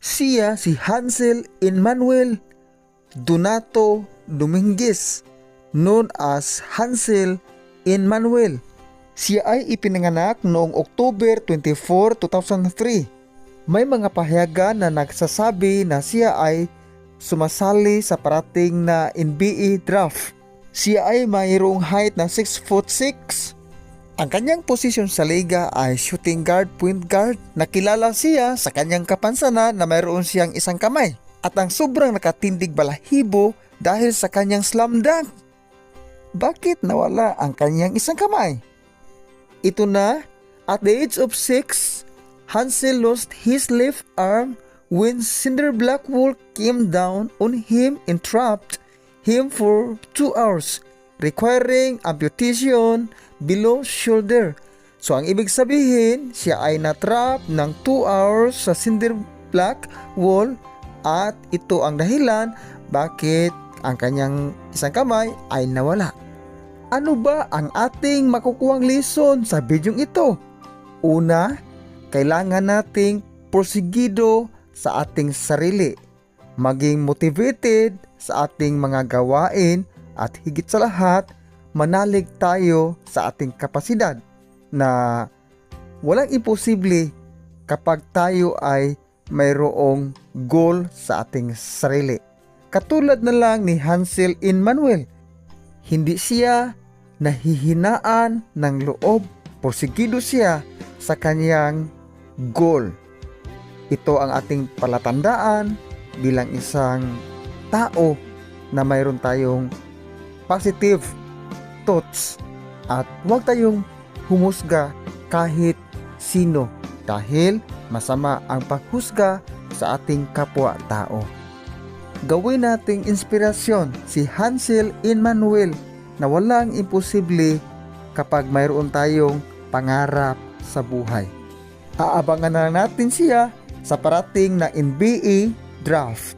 Siya si Hansel Emmanuel Donato Dominguez, known as Hansel Emmanuel. Siya ay ipinanganak noong October 24, 2003. May mga pahayagan na nagsasabi na siya ay sumasali sa parating na NBA draft. Siya ay mayroong height na 6'6". Ang kanyang posisyon sa liga ay shooting guard, point guard. Nakilala siya sa kanyang kapansanan na mayroon siyang isang kamay at ang sobrang nakatindig balahibo dahil sa kanyang slam dunk. Bakit nawala ang kanyang isang kamay? Ito na, at the age of 6, Hansel lost his left arm when Cinder Blackwell came down on him and trapped him for 2 hours, requiring amputation below shoulder. So ang ibig sabihin, siya ay natrap ng 2 hours sa Cinder Blackwell at ito ang dahilan bakit ang kanyang isang kamay ay nawala. Ano ba ang ating makukuhang lesson sa bidyong ito? Una, kailangan nating porsigido sa ating sarili, maging motivated sa ating mga gawain at higit sa lahat, manalig tayo sa ating kapasidad na walang imposible kapag tayo ay mayroong goal sa ating sarili. Katulad na lang ni Hansel Emmanuel, hindi siya nahihinaan ng loob, porsigido siya sa kanyang goal. Ito ang ating palatandaan bilang isang tao na mayroon tayong positive thoughts at huwag tayong humusga kahit sino dahil masama ang paghusga sa ating kapwa-tao. Gawin nating inspirasyon si Hansel Emmanuel na walang imposible kapag mayroon tayong pangarap sa buhay. Aabangan na natin siya sa parating na NBA draft.